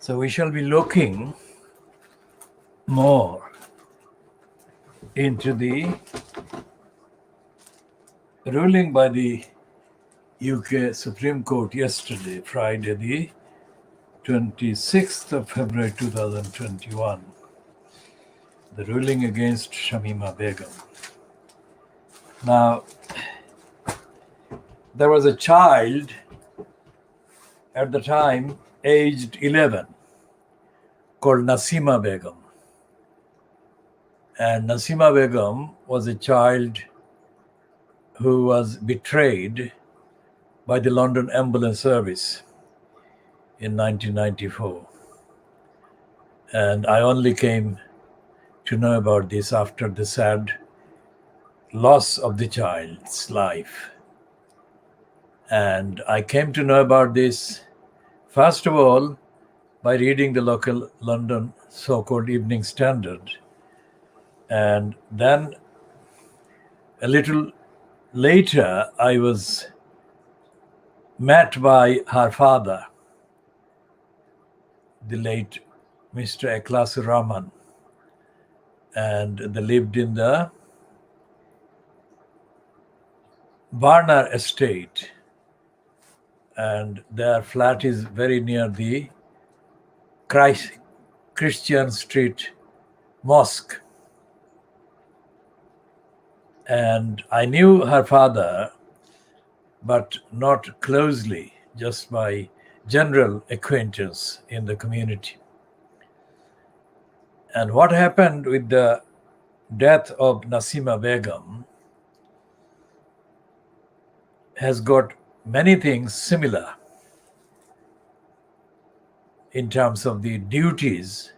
So we shall be looking more into the ruling by the UK Supreme Court yesterday, Friday, the 26th of February 2021, the ruling against Shamima Begum. Now, there was a child at the time aged 11 called Nasima Begum. And Nasima Begum was a child who was betrayed by the London Ambulance Service in 1994. And I only came to know about this after the sad loss of the child's life. And I came to know about this, first of all, by reading the local London so-called Evening Standard. And then a little later, I was met by her father, the late Mr. Eklasur Rahman, and they lived in the Barner estate, and their flat is very near the Christian Street Mosque. And I knew her father, but not closely, just by general acquaintance in the community. And what happened with the death of Nasima Begum has got many things similar in terms of the duties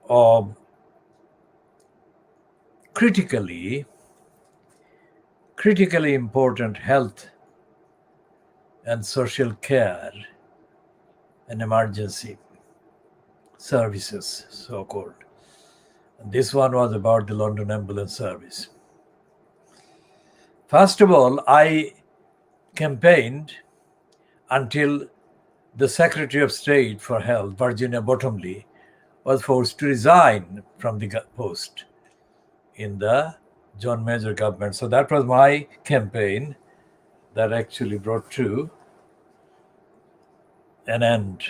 of critically important health and social care and emergency services, so-called. And this one was about the London Ambulance Service. First of all, I campaigned until the Secretary of State for Health, Virginia Bottomley, was forced to resign from the post in the John Major government. So that was my campaign that actually brought to an end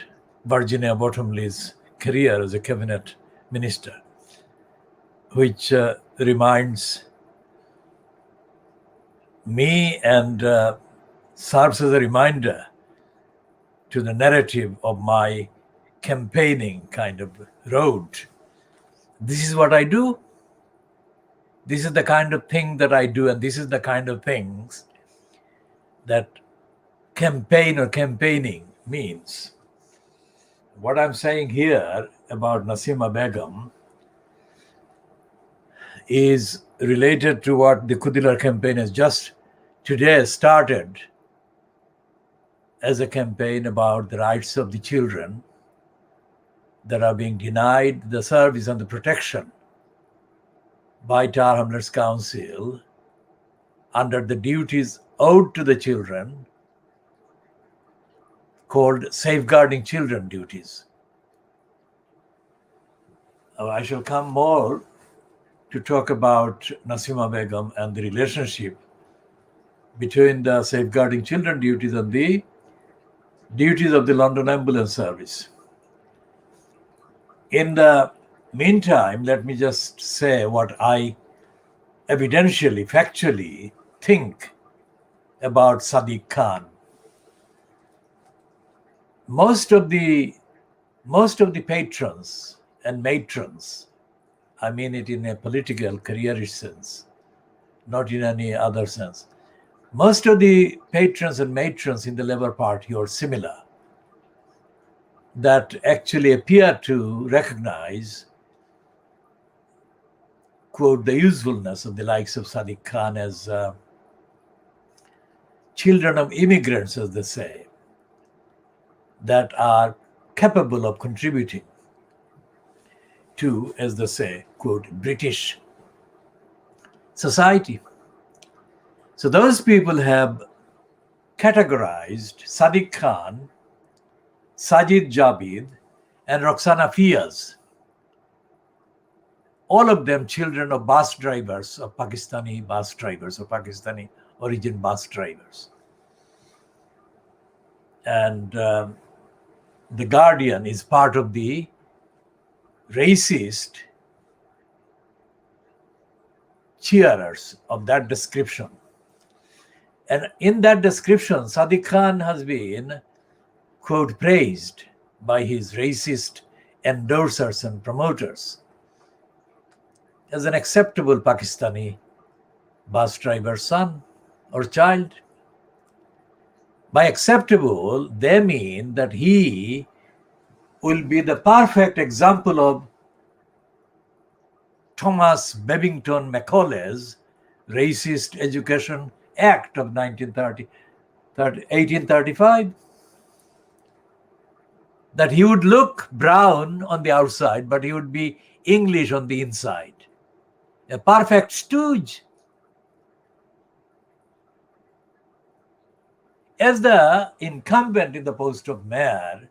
Virginia Bottomley's career as a cabinet minister, which reminds me and serves as a reminder to the narrative of my campaigning kind of road. This is what I do. This is the kind of thing that I do, and this is the kind of things that campaign or campaigning means. What I'm saying here about Nasima Begum is related to what the Khoodeelaar campaign has just today started as a campaign about the rights of the children that are being denied the service and the protection by Tower Hamlets Council under the duties owed to the children called safeguarding children duties. I shall come more to talk about Nasima Begum and the relationship between the safeguarding children duties and the duties of the London Ambulance Service. In the meantime, let me just say what I evidentially, factually think about Sadiq Khan. Most of the patrons and matrons, I mean it in a political careerist sense, not in any other sense. Most of the patrons and matrons in the Labour Party are similar, that actually appear to recognize, quote, the usefulness of the likes of Sadiq Khan as children of immigrants, as they say, that are capable of contributing to, as they say, quote, British society. So those people have categorized Sadiq Khan Sajid Javid, and Roxana Fiaz. All of them children of bus drivers, of Pakistani bus drivers, or Pakistani origin bus drivers. And The Guardian is part of the racist cheerers of that description. And in that description, Sadiq Khan has been, quote, praised by his racist endorsers and promoters as an acceptable Pakistani bus driver's son or child. By acceptable, they mean that he will be the perfect example of Thomas Babington Macaulay's Racist Education Act of 1835. That he would look brown on the outside, but he would be English on the inside. A perfect stooge. As the incumbent in the post of mayor,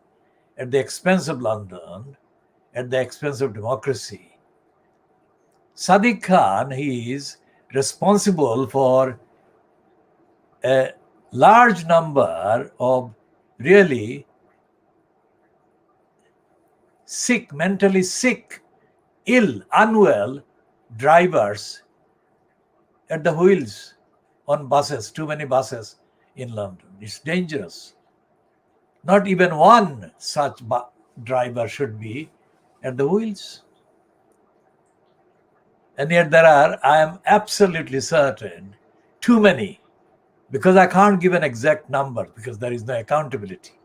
at the expense of London, at the expense of democracy, Sadiq Khan, he is responsible for a large number of really sick, mentally sick, ill, unwell drivers at the wheels on buses, too many buses in London. It's dangerous. Not even one such driver should be at the wheels. And yet there are, I am absolutely certain, too many, because I can't give an exact number because there is no accountability.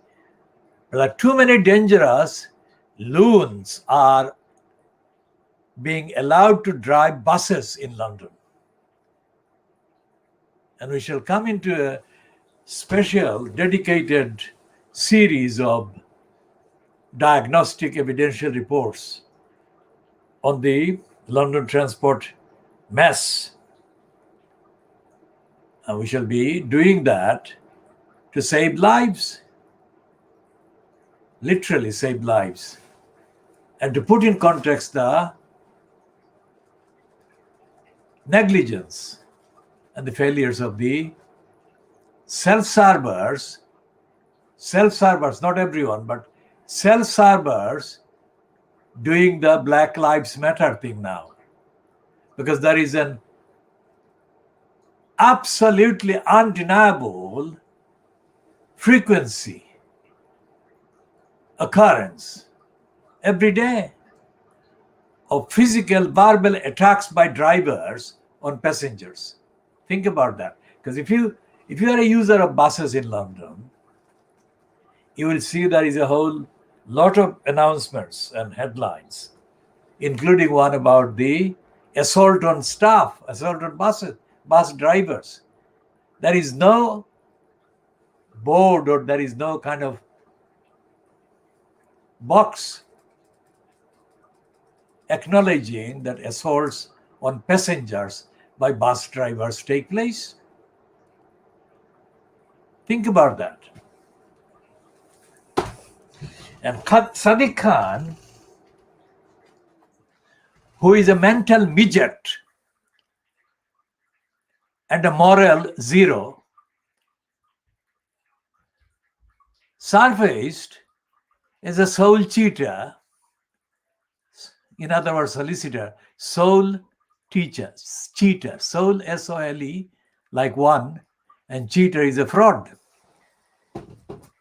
But there are too many dangerous loons are being allowed to drive buses in London. And we shall come into a special dedicated series of diagnostic evidential reports on the London transport mess. And we shall be doing that to save lives, literally save lives, and to put in context the negligence and the failures of the self-servers, not everyone, but self-servers doing the Black Lives Matter thing now. Because there is an absolutely undeniable frequency, occurrence every day of physical, verbal attacks by drivers on passengers. Think about that. Because if you are a user of buses in London, you will see there is a whole lot of announcements and headlines, including one about the assault on staff, assault on bus drivers. There is no board or there is no kind of box acknowledging that assaults on passengers by bus drivers take place. Think about that. And Sadiq Khan, who is a mental midget and a moral zero, surfaced as a soul cheater, in other words, solicitor, soul teacher, cheater, soul S-O-L-E, like one, and cheater is a fraud.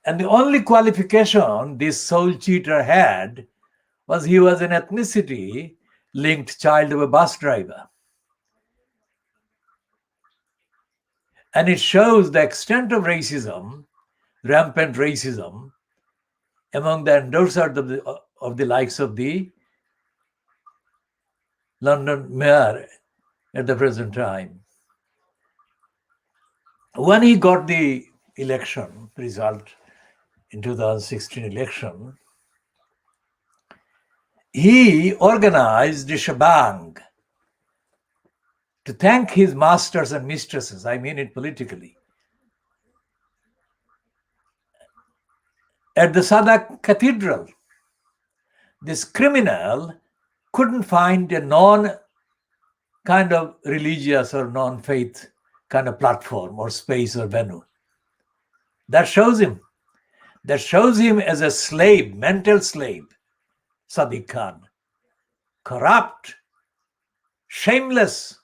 And the only qualification this soul cheater had was he was an ethnicity-linked child of a bus driver. And it shows the extent of racism, rampant racism, among the endorsers of the likes of the London mayor at the present time. When he got the election result in 2016 election, he organized a shebang to thank his masters and mistresses, I mean it politically, At the Sadak Cathedral, this criminal couldn't find a kind of religious or non-faith kind of platform or space or venue. That shows him as a slave, mental slave, Sadiq Khan, corrupt, shameless,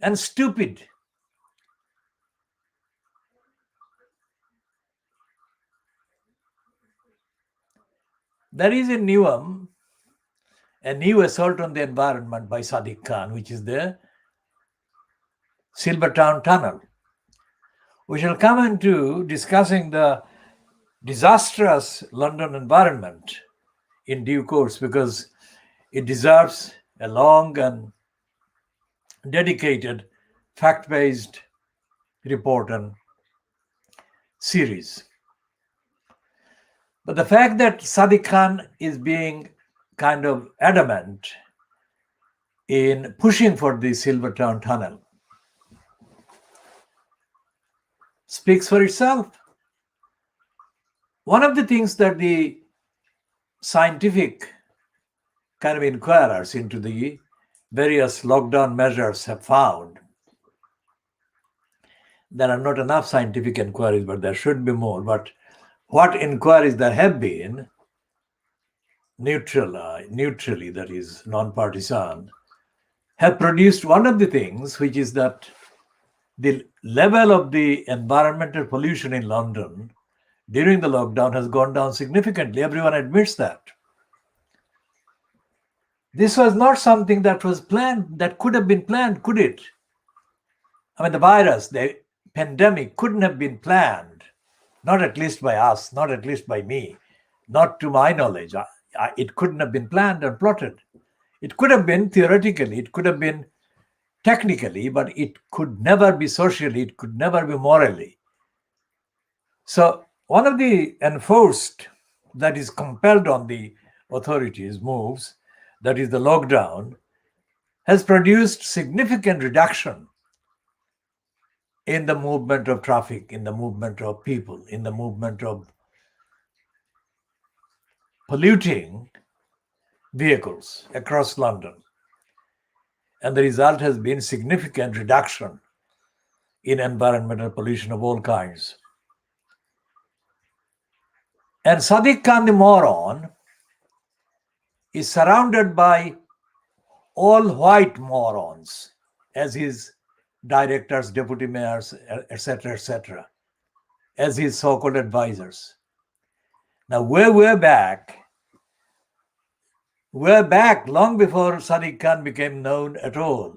and stupid. There is a new assault on the environment by Sadiq Khan, which is the Silvertown Tunnel. We shall come into discussing the disastrous London environment in due course, because it deserves a long and dedicated fact-based report and series. But the fact that Sadiq Khan is being kind of adamant in pushing for the Silvertown Tunnel speaks for itself. One of the things that the scientific kind of inquirers into the various lockdown measures have found, there are not enough scientific inquiries, but there should be more. But what inquiries there have been, neutrally, that is non-partisan, have produced one of the things, which is that the level of the environmental pollution in London during the lockdown has gone down significantly. Everyone admits that. This was not something that was planned, that could have been planned, could it? I mean, the virus, the pandemic couldn't have been planned, not at least by us, not at least by me, not to my knowledge. It couldn't have been planned and plotted. It could have been theoretically, it could have been technically, but it could never be socially, it could never be morally. So one of the enforced, that is compelled on the authorities moves, that is the lockdown, has produced significant reduction in the movement of traffic, in the movement of people, in the movement of polluting vehicles across London. And the result has been significant reduction in environmental pollution of all kinds. And Sadiq Khan, the moron, is surrounded by all white morons as his directors, deputy mayors, etc., as his so-called advisors. Now, we're back long before Sadiq Khan became known at all.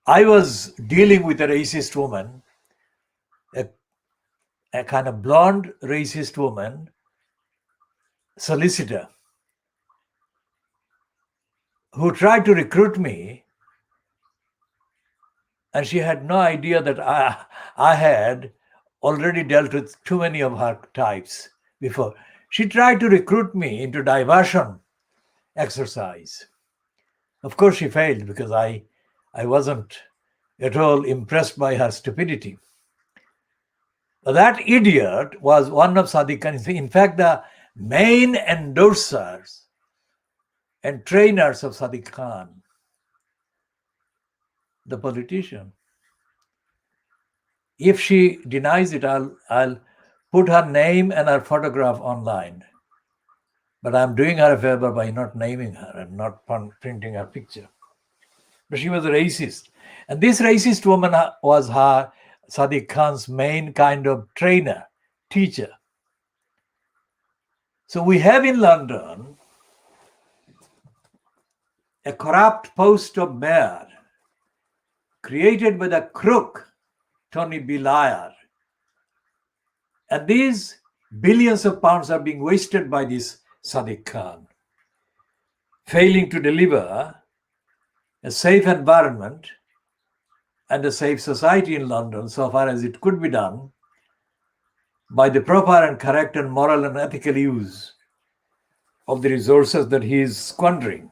I was dealing with a racist woman, a kind of blonde racist woman, solicitor, who tried to recruit me, and she had no idea that I had already dealt with too many of her types before. She tried to recruit me into diversion exercise. Of course, she failed, because I wasn't at all impressed by her stupidity. That idiot was one of Sadiq Khan's. In fact, the main endorsers and trainers of Sadiq Khan, the politician. If she denies it, I'll put her name and her photograph online. But I'm doing her a favor by not naming her and not printing her picture. But she was a racist. And this racist woman was her, Sadiq Khan's main kind of trainer, teacher. So we have in London a corrupt post of mayor created by the crook Tony Blair. And these billions of pounds are being wasted by this Sadiq Khan, failing to deliver a safe environment and a safe society in London, so far as it could be done by the proper and correct and moral and ethical use of the resources that he is squandering.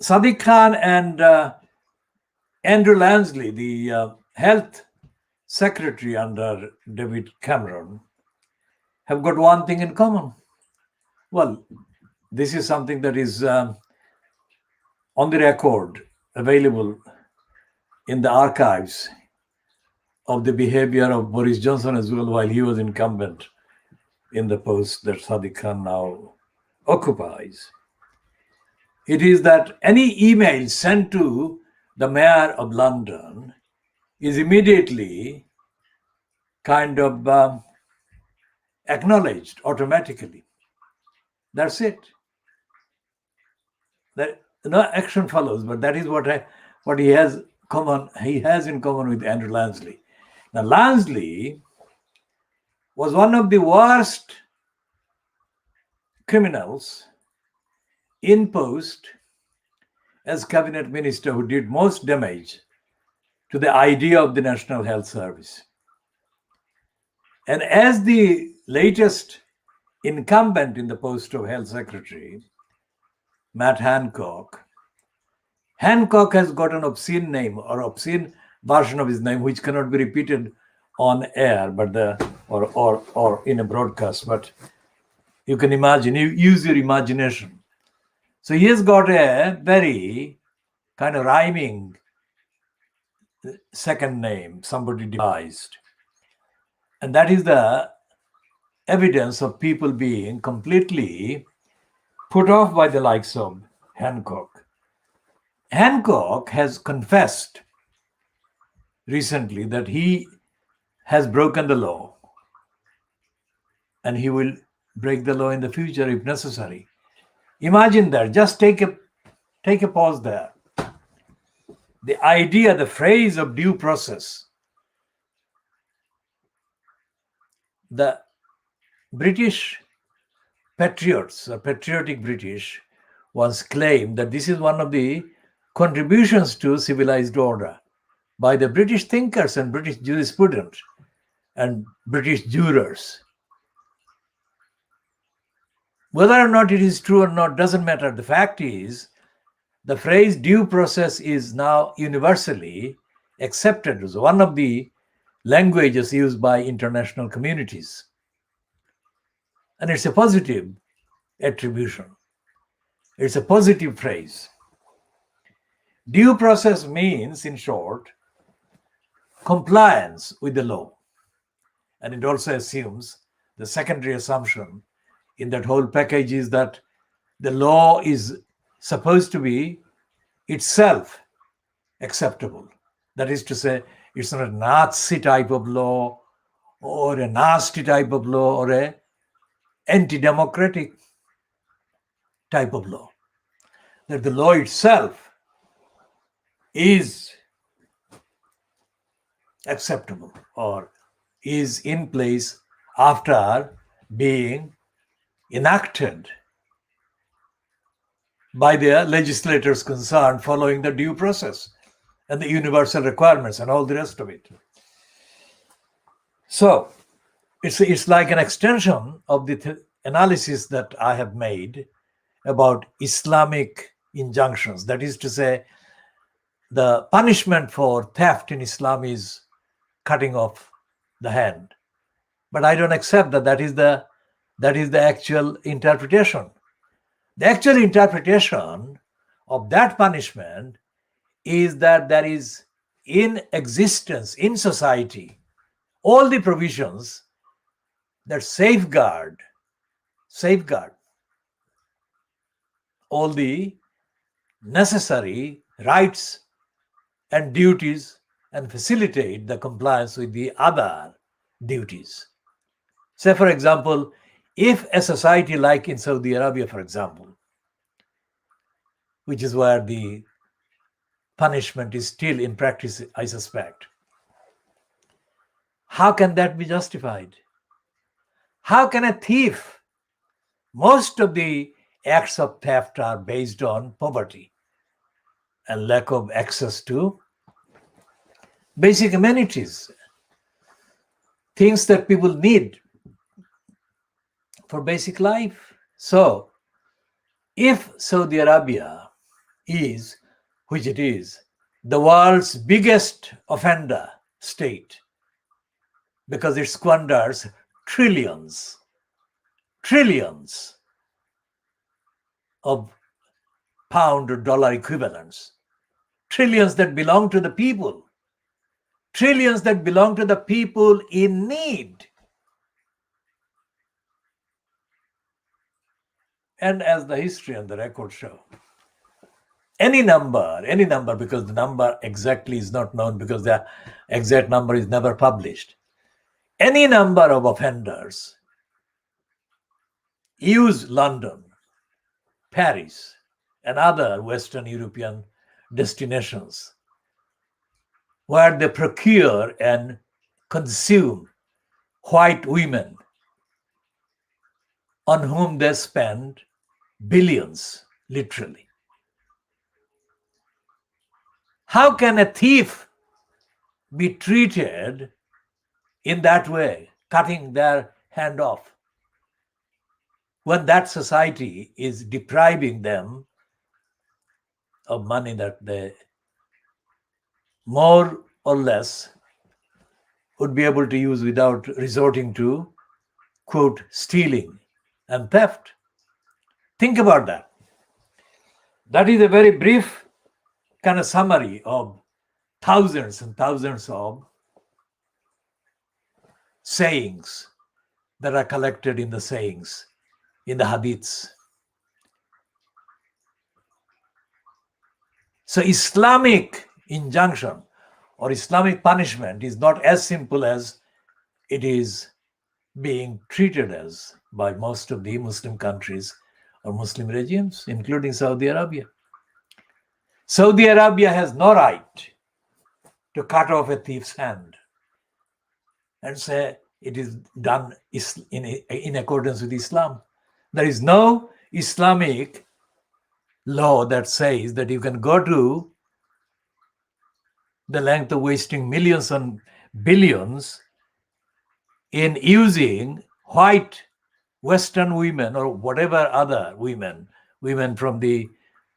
Sadiq Khan and Andrew Lansley, the health secretary under David Cameron have got one thing in common. Well, this is something that is on the record, available in the archives of the behavior of Boris Johnson as well while he was incumbent in the post that Sadiq Khan now occupies. It is that any email sent to the mayor of London is immediately kind of acknowledged automatically. That's it. That no action follows, but that is what he has in common with Andrew Lansley. Now, Lansley was one of the worst criminals in post as cabinet minister who did most damage to the idea of the National Health Service. And as the latest incumbent in the post of Health Secretary, Matt Hancock has got an obscene name or obscene version of his name which cannot be repeated on air, but or in a broadcast. But you can imagine. You use your imagination. So he has got a very kind of rhyming second name somebody devised, and that is the evidence of people being completely put off by the likes of Hancock. Hancock has confessed recently that he has broken the law and he will break the law in the future if necessary. Imagine that. Just take a pause there. The idea, the phrase of due process. The British patriots, or patriotic British, once claimed that this is one of the contributions to civilized order by the British thinkers and British jurisprudents and British jurors. Whether or not it is true or not doesn't matter. The fact is, the phrase due process is now universally accepted as one of the languages used by international communities. And it's a positive attribution. It's a positive phrase. Due process means, in short, compliance with the law. And it also assumes, the secondary assumption in that whole package is that the law is supposed to be itself acceptable. That is to say, it's not a Nazi type of law or a nasty type of law or a anti-democratic type of law. That the law itself is acceptable or is in place after being enacted by the legislators concerned following the due process and the universal requirements and all the rest of it. So it's like an extension of the analysis that I have made about Islamic injunctions. That is to say, the punishment for theft in Islam is cutting off the hand. But I don't accept that is the actual interpretation. The actual interpretation of that punishment is that there is in existence in society all the provisions that safeguard all the necessary rights and duties and facilitate the compliance with the other duties. Say, for example, if a society like in Saudi Arabia, for example, which is where the punishment is still in practice, I suspect, how can that be justified? How can a thief? Most of the acts of theft are based on poverty and lack of access to basic amenities, things that people need for basic life. So, if Saudi Arabia is, which it is, the world's biggest offender state because it squanders trillions of pound or dollar equivalents, trillions that belong to the people, trillions that belong to the people in need. And as the history and the record show, any number, because the number exactly is not known, because the exact number is never published, any number of offenders use London, Paris, and other Western European destinations where they procure and consume white women on whom they spend billions, literally. How can a thief be treated in that way, cutting their hand off, when that society is depriving them of money that they more or less would be able to use without resorting to, quote, stealing and theft? Think about that. That is a very brief kind of summary of thousands and thousands of sayings that are collected in the sayings, in the hadiths. So Islamic injunction or Islamic punishment is not as simple as it is being treated as by most of the Muslim countries or Muslim regimes, including Saudi Arabia. Saudi Arabia has no right to cut off a thief's hand and say it is done in accordance with Islam. There is no Islamic law that says that you can go to the length of wasting millions and billions in using white Western women or whatever other women from the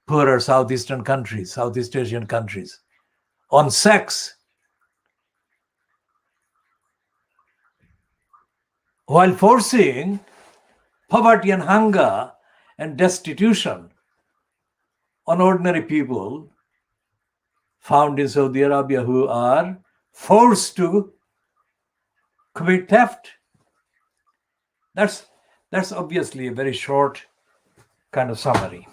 poorer Southeastern countries, Southeast Asian countries, on sex, while forcing poverty and hunger and destitution on ordinary people found in Saudi Arabia who are forced to commit theft. That's obviously a very short kind of summary.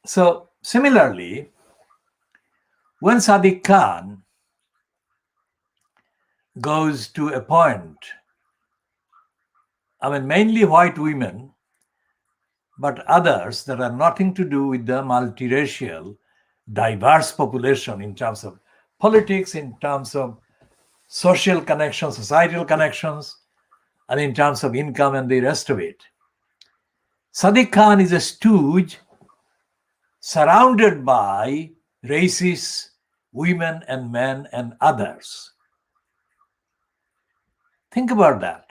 So similarly, when Sadiq Khan goes to appoint, mainly white women, but others that are nothing to do with the multiracial, diverse population in terms of politics, in terms of social connections, societal connections, and in terms of income and the rest of it. Sadiq Khan is a stooge surrounded by racist women and men and others. Think about that.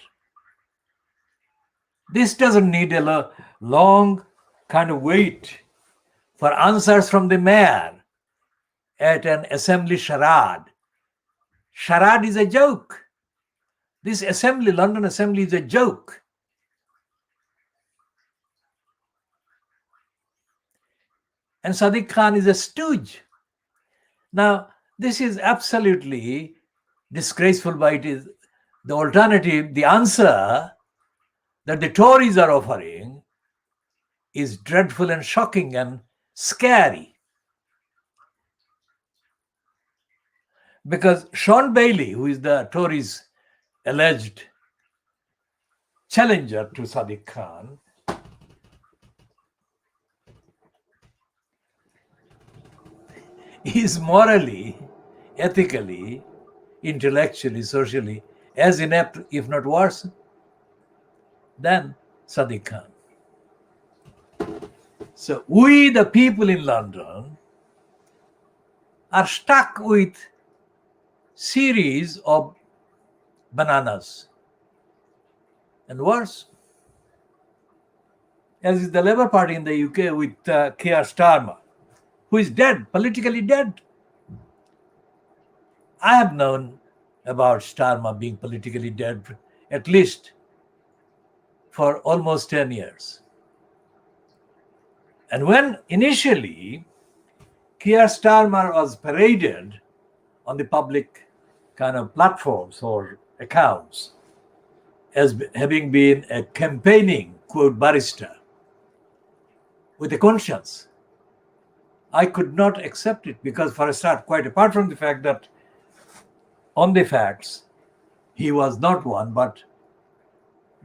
This doesn't need a long kind of wait for answers from the mayor at an assembly charade. Charade is a joke. This assembly, London assembly, is a joke. And Sadiq Khan is a stooge. Now, this is absolutely disgraceful, but it is the alternative, the answer that the Tories are offering is dreadful and shocking and scary. Because Sean Bailey, who is the Tories' alleged challenger to Sadiq Khan, is morally, ethically, intellectually, socially as inept, if not worse, than Sadiq Khan. So we, the people in London, are stuck with series of bananas and worse, as is the Labour Party in the UK with Keir Starmer, who is dead, politically dead. I have known about Starmer being politically dead at least for almost 10 years. And when initially Keir Starmer was paraded on the public kind of platforms or accounts as having been a campaigning, quote, barrister with a conscience, I could not accept it because, for a start, quite apart from the fact that on the facts, he was not one, but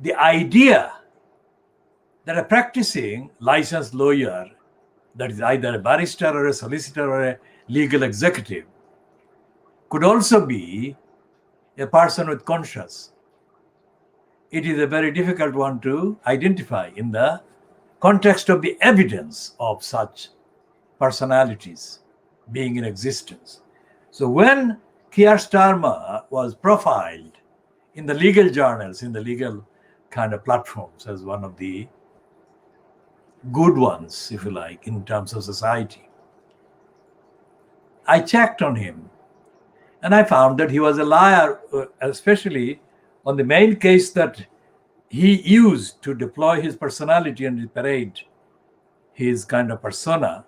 the idea that a practicing licensed lawyer, that is either a barrister or a solicitor or a legal executive, could also be a person with conscience. It is a very difficult one to identify in the context of the evidence of such personalities being in existence. So when Keir Starmer was profiled in the legal journals, in the legal kind of platforms as one of the good ones, if you like, in terms of society, I checked on him and I found that he was a liar, especially on the main case that he used to deploy his personality and parade his kind of persona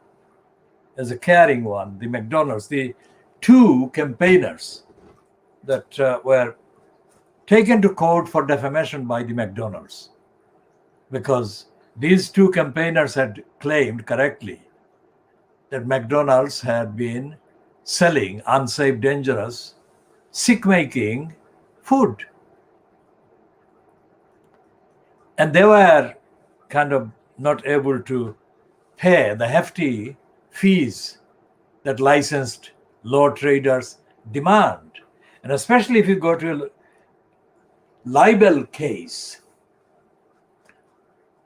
as a caring one, the McDonald's, the two campaigners that were taken to court for defamation by the McDonald's, because these two campaigners had claimed correctly that McDonald's had been selling unsafe, dangerous, sick-making food. And they were kind of not able to pay the hefty fees that licensed law traders demand. And especially if you go to a libel case,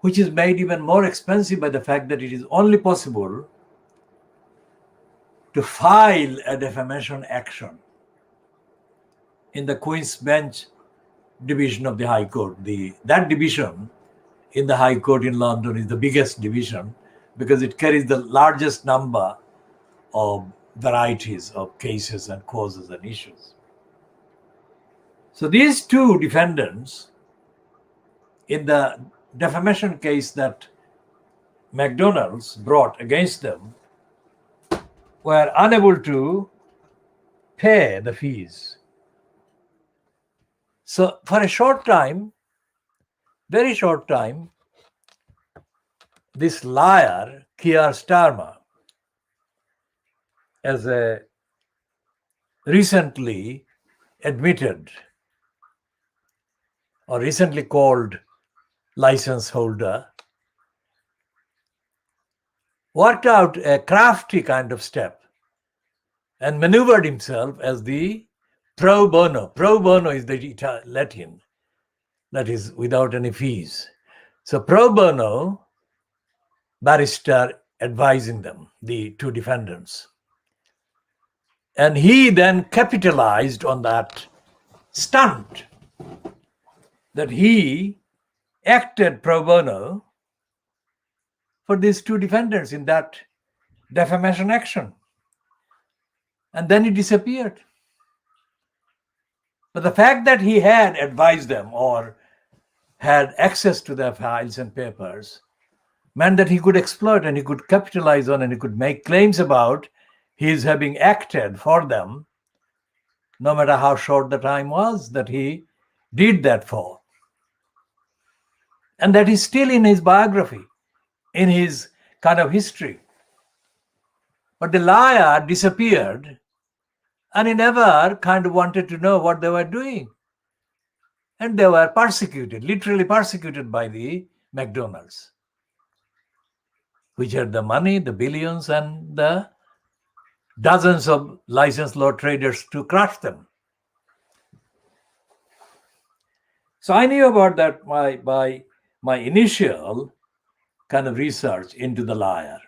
which is made even more expensive by the fact that it is only possible to file a defamation action in the Queen's Bench division of the High Court. That division in the High Court in London is the biggest division because it carries the largest number of varieties of cases and causes and issues. So these two defendants in the defamation case that McDonald's brought against them were unable to pay the fees. So for a short time, very short time, this liar, Keir Starmer, as a recently admitted or recently called license holder, worked out a crafty kind of step and maneuvered himself as the pro bono. Pro bono is the Latin, that is without any fees. So pro bono barrister advising them, the two defendants. And he then capitalized on that stunt that he acted pro bono for these two defendants in that defamation action. And then he disappeared. But the fact that he had advised them or had access to their files and papers meant that he could exploit and he could capitalize on and he could make claims about his having acted for them, no matter how short the time was that he did that for. And that is still in his biography, in his kind of history. But the liar disappeared and he never kind of wanted to know what they were doing. And they were persecuted, literally persecuted by the McDonald's, which had the money, the billions, and the dozens of licensed law traders to crush them. So I knew about that by my initial kind of research into the liar.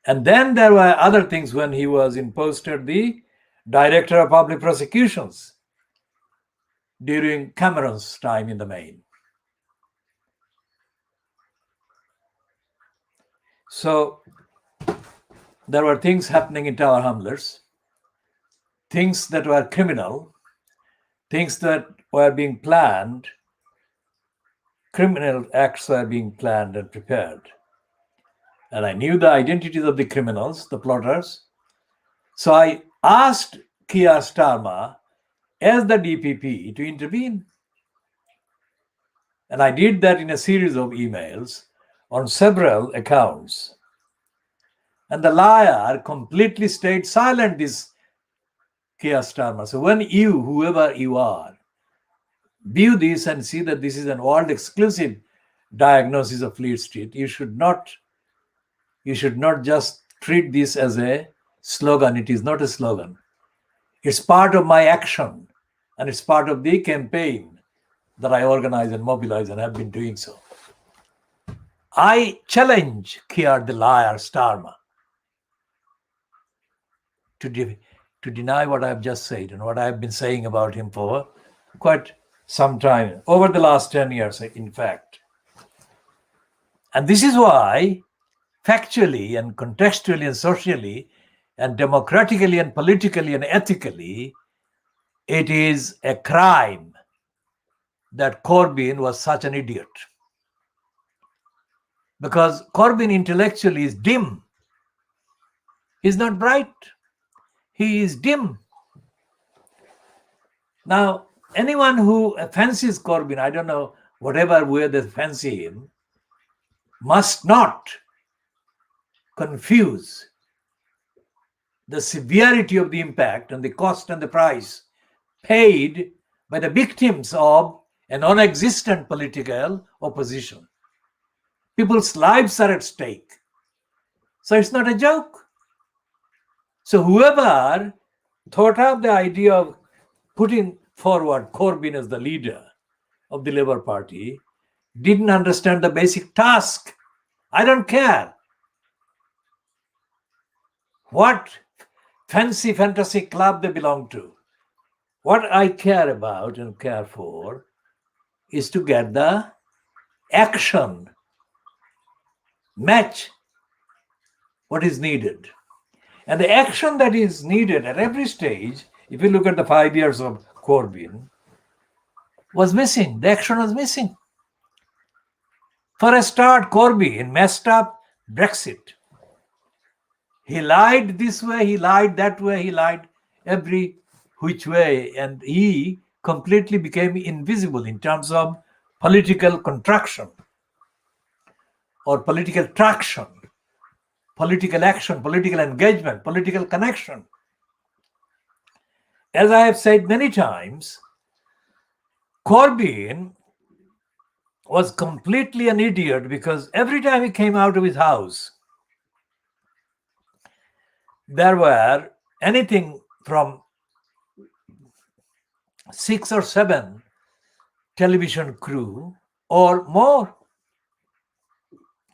And then there were other things when he was imposted the Director of Public Prosecutions during Cameron's time in the main. So there were things happening in Tower Hamlets things that were criminal, things that were being planned, criminal acts were being planned and prepared. And I knew the identities of the criminals, the plotters. So I asked Keir Starmer as the DPP to intervene. And I did that in a series of emails on several accounts. And the liar completely stayed silent, this Keir Starmer. So when you, whoever you are, view this and see that this is an world exclusive diagnosis of Fleet Street, you should not just treat this as a slogan. It is not a slogan. It's part of my action, and it's part of the campaign that I organize and mobilize and have been doing so. I challenge Keir the liar Starmer to deny what I've just said and what I've been saying about him for quite some time, over the last 10 years, in fact. And this is why, factually and contextually and socially and democratically and politically and ethically, it is a crime that Corbyn was such an idiot. Because Corbyn intellectually is dim. He's not bright. He is dim. Now, anyone who fancies Corbyn, I don't know, whatever way they fancy him, must not confuse the severity of the impact and the cost and the price paid by the victims of a non-existent political opposition. People's lives are at stake. So it's not a joke. So whoever thought up the idea of putting forward Corbyn as the leader of the Labour Party didn't understand the basic task. I don't care what fantasy club they belong to. What I care about and care for is to get the action match what is needed. And the action that is needed at every stage, if you look at the 5 years of Corbyn, was missing. The action was missing. For a start, Corbyn messed up Brexit. He lied this way, he lied that way, he lied every which way, and he completely became invisible in terms of political contraction or political traction, political action, political engagement, political connection. As I have said many times, Corbyn was completely an idiot because every time he came out of his house, there were anything from 6 or 7 television crew or more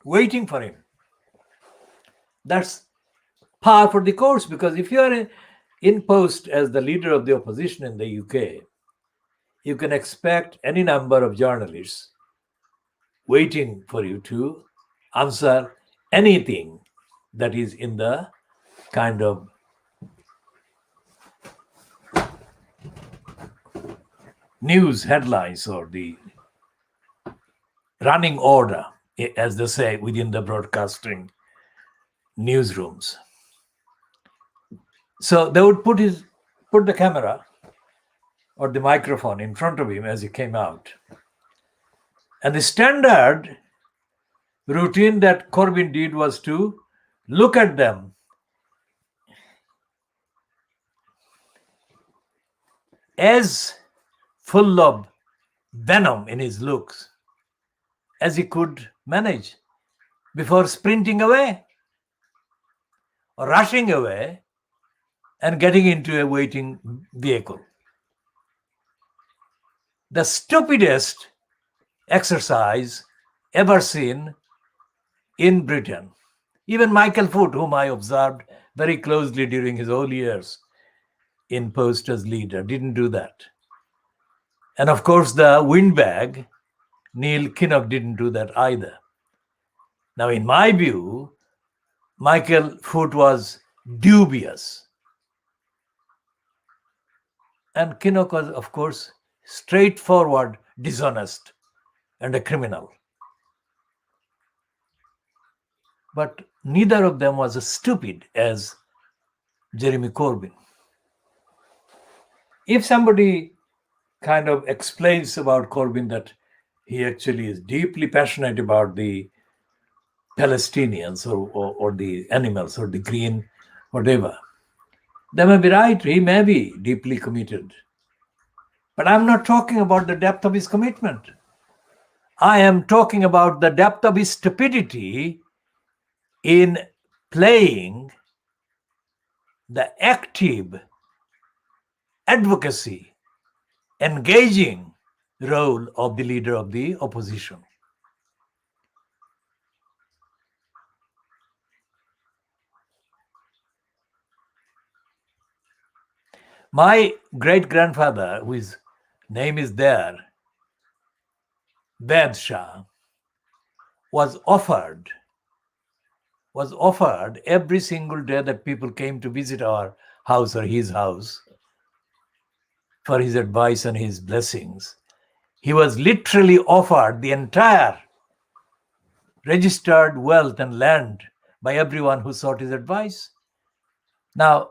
waiting for him. That's par for the course, because if you are in post as the leader of the opposition in the UK, you can expect any number of journalists waiting for you to answer anything that is in the kind of news headlines or the running order, as they say, within the broadcasting newsrooms. So they would put the camera or the microphone in front of him as he came out. And the standard routine that Corbyn did was to look at them as full of venom in his looks as he could manage before sprinting away or rushing away and getting into a waiting vehicle. The stupidest exercise ever seen in Britain. Even Michael Foot, whom I observed very closely during his early years in post as leader, didn't do that. And of course, the windbag, Neil Kinnock, didn't do that either. Now, in my view, Michael Foot was dubious. And Kinnock was, of course, straightforward, dishonest, and a criminal. But neither of them was as stupid as Jeremy Corbyn. If somebody kind of explains about Corbyn that he actually is deeply passionate about the Palestinians or the animals or the green, whatever, they may be right, he may be deeply committed. But I'm not talking about the depth of his commitment. I am talking about the depth of his stupidity in playing the active advocacy, engaging role of the leader of the opposition. My great-grandfather, whose name is there, Bed Shah, was offered every single day that people came to visit our house or his house for his advice and his blessings. He was literally offered the entire registered wealth and land by everyone who sought his advice. Now,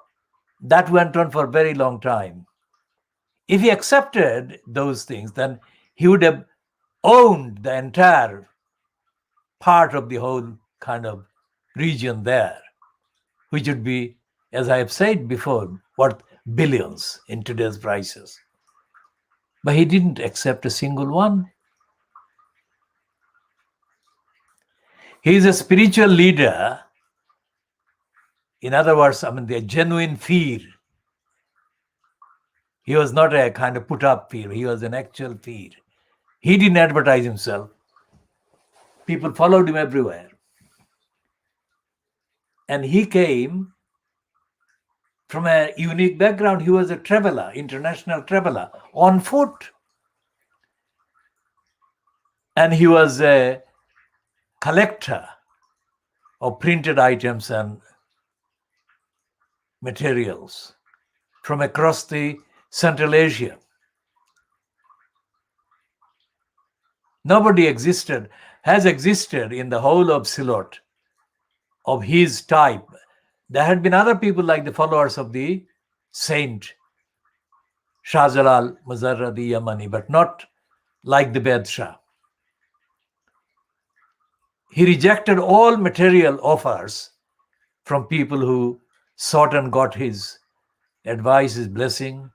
that went on for a very long time. If he accepted those things, then he would have owned the entire part of the whole kind of region there, which would be, as I have said before, worth billions in today's prices. But he didn't accept a single one. He is a spiritual leader. In other words, the genuine fear. He was not a kind of put-up fear. He was an actual fear. He didn't advertise himself. People followed him everywhere. And he came from a unique background. He was a traveler, international traveler, on foot. And he was a collector of printed items and materials from across the Central Asia. Nobody has existed in the whole of Silote of his type. There had been other people like the followers of the saint Shahjalal Mazarra the Yamani, but not like the Bed Shah. He rejected all material offers from people who sought and got his advice, his blessing,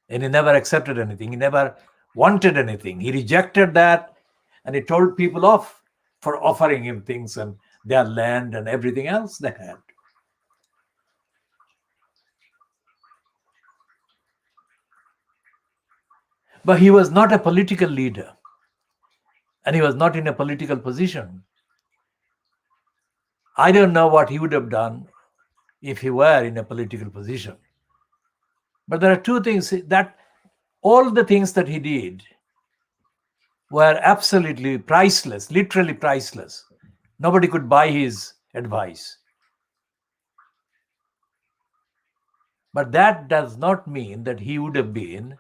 and he never accepted anything. He never wanted anything. He rejected that, and he told people off for offering him things and their land and everything else they had. But he was not a political leader, and he was not in a political position. I don't know what he would have done if he were in a political position. But there are two things that all the things that he did were absolutely priceless, literally priceless. Nobody could buy his advice. But that does not mean that he would have been,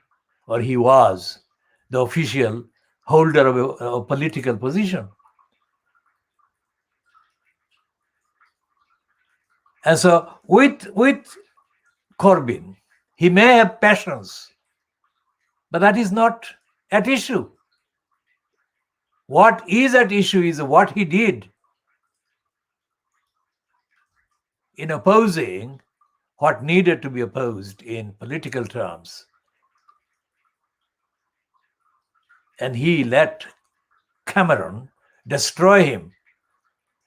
or he was, the official holder of a political position. And so with Corbyn, he may have passions, but that is not at issue. What is at issue is what he did in opposing what needed to be opposed in political terms. And he let Cameron destroy him.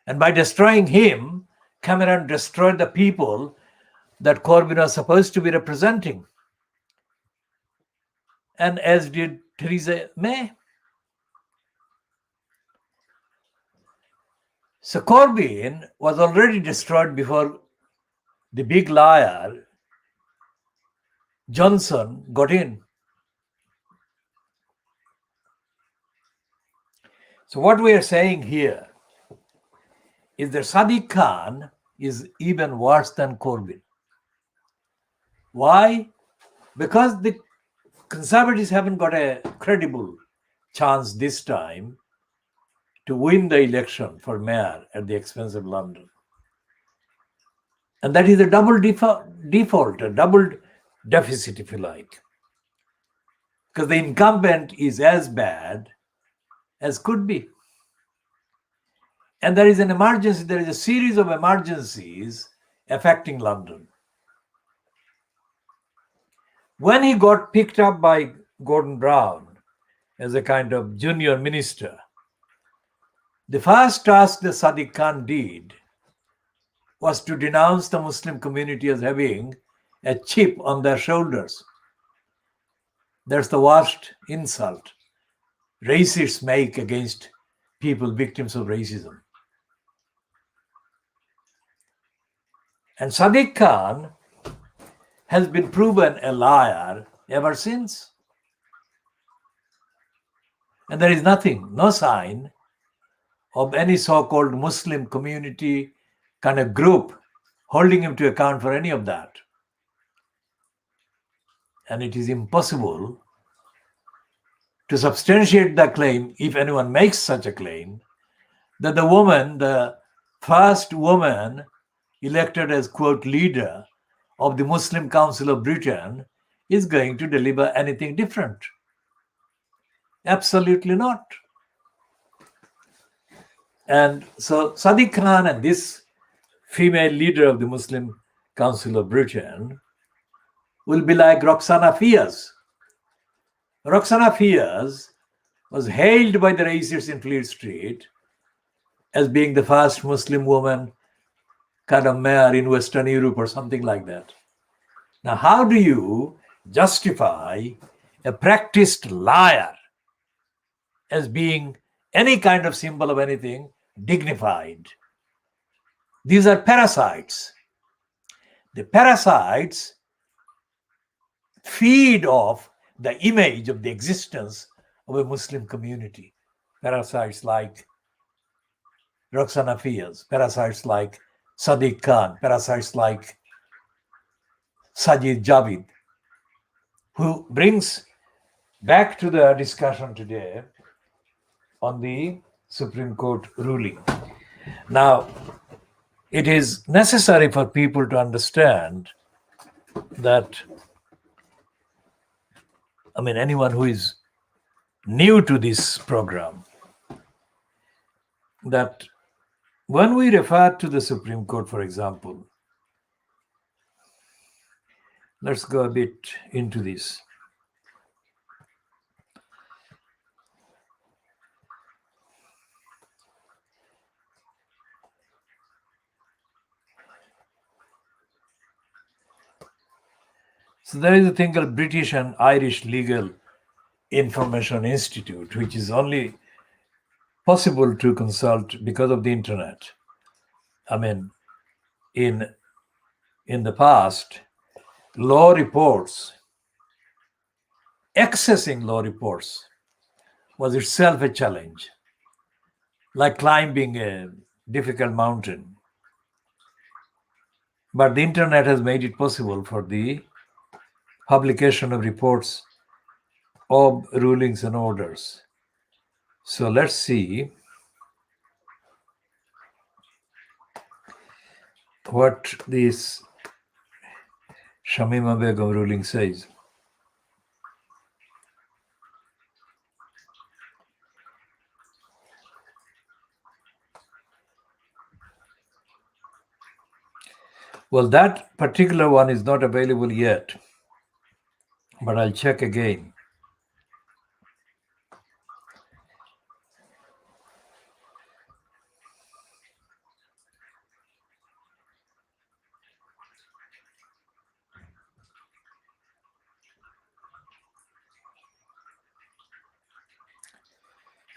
And by destroying him, Cameron destroyed the people that Corbyn was supposed to be representing. And as did Theresa May. So Corbyn was already destroyed before the big liar Johnson got in. So what we are saying here is that Sadiq Khan is even worse than Corbyn. Why? because the Conservatives haven't got a credible chance this time to win the election for mayor at the expense of London. And that is a double default, a double deficit, if you like. Because the incumbent is as bad as could be. And there is an emergency, there is a series of emergencies affecting London. When he got picked up by Gordon Brown as a kind of junior minister, the first task that Sadiq Khan did was to denounce the Muslim community as having a chip on their shoulders. That's the worst insult racists make against people victims of racism. And Sadiq Khan has been proven a liar ever since. And there is nothing, no sign of any so-called Muslim community kind of group holding him to account for any of that. And it is impossible to substantiate the claim, if anyone makes such a claim, that the woman, the first woman elected as, quote, leader of the Muslim Council of Britain, is going to deliver anything different. Absolutely not. And so Sadiq Khan and this female leader of the Muslim Council of Britain will be like Roxana Fias. Roxana Fias was hailed by the racists in Fleet Street as being the first Muslim woman kind of mayor in Western Europe or something like that. Now, how do you justify a practiced liar as being any kind of symbol of anything dignified? These are parasites. The parasites feed off the image of the existence of a Muslim community. Parasites like Roxana Fias, parasites like Sadiq Khan, parasites like Sajid Javid, who brings back to the discussion today on the Supreme Court ruling. Now, it is necessary for people to understand that, I mean, anyone who is new to this program, that when we refer to the Supreme Court, for example, let's go a bit into this. So there is a thing called British and Irish Legal Information Institute, which is only possible to consult because of the internet. I mean, in the past, law reports, accessing law reports was itself a challenge, like climbing a difficult mountain. But the internet has made it possible for the publication of reports of rulings and orders. So let's see what this Shamima Begum ruling says. Well, that particular one is not available yet, but I'll check again.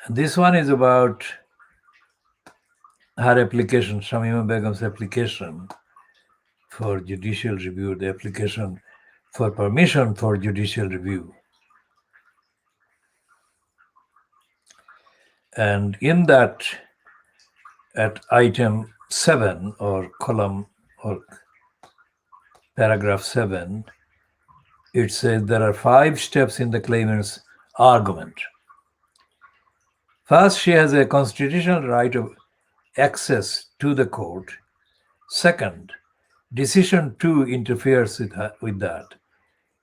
And this one is about her application, Shamima Begum's application for judicial review, the application for permission for judicial review. And in that, at item 7 or column or paragraph 7, it says there are 5 steps in the claimant's argument. First, she has a constitutional right of access to the court. Second, decision 2 interferes with that.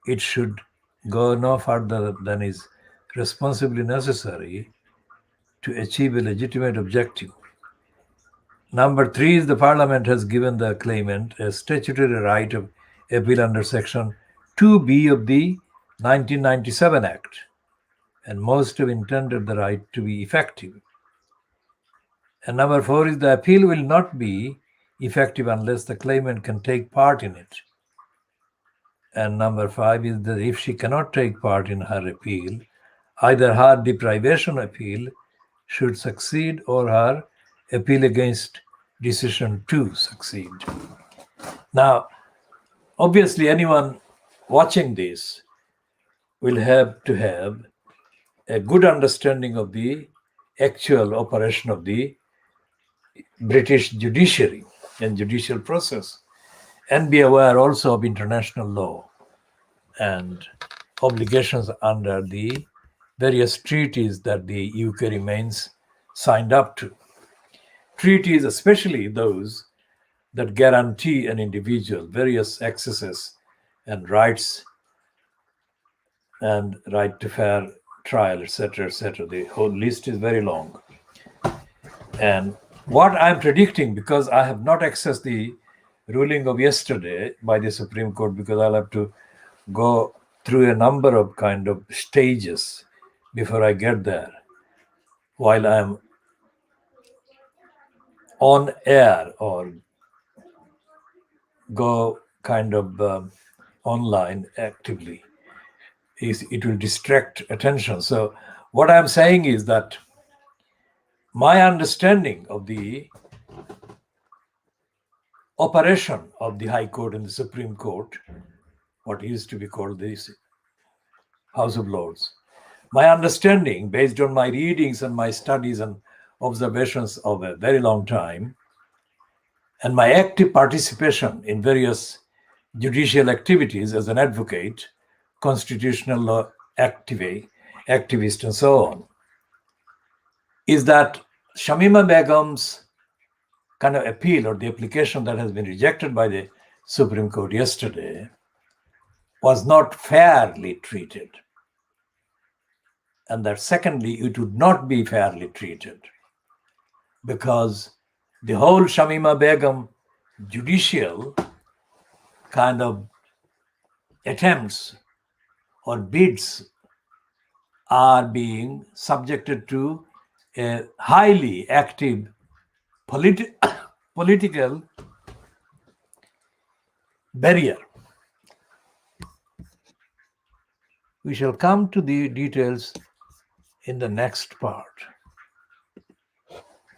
It should go no further than is responsibly necessary to achieve a legitimate objective. Number 3 is the Parliament has given the claimant a statutory right of appeal under Section 2B of the 1997 Act, and most have intended the right to be effective. And number 4 is the appeal will not be effective unless the claimant can take part in it. And number 5 is that if she cannot take part in her appeal, either her deprivation appeal should succeed or her appeal against decision 2 succeed. Now, obviously, anyone watching this will have to have a good understanding of the actual operation of the British judiciary and judicial process, and be aware also of international law and obligations under the various treaties that the UK remains signed up to. Treaties, especially those that guarantee an individual various accesses and rights and right to fair trial, etc., etc. The whole list is very long. And what I'm predicting, because I have not accessed the ruling of yesterday by the Supreme Court, because I'll have to go through a number of kind of stages before I get there, while I'm on air or go kind of online actively, it will distract attention. So what I'm saying is that my understanding of the operation of the High Court and the Supreme Court, what used to be called the House of Lords, my understanding based on my readings and my studies and observations of a very long time, and my active participation in various judicial activities as an advocate, constitutional law activist, and so on, is that Shamima Begum's kind of appeal or the application that has been rejected by the Supreme Court yesterday was not fairly treated. And that secondly, it would not be fairly treated because the whole Shamima Begum judicial kind of attempts or bids are being subjected to a highly active political barrier. We shall come to the details in the next part.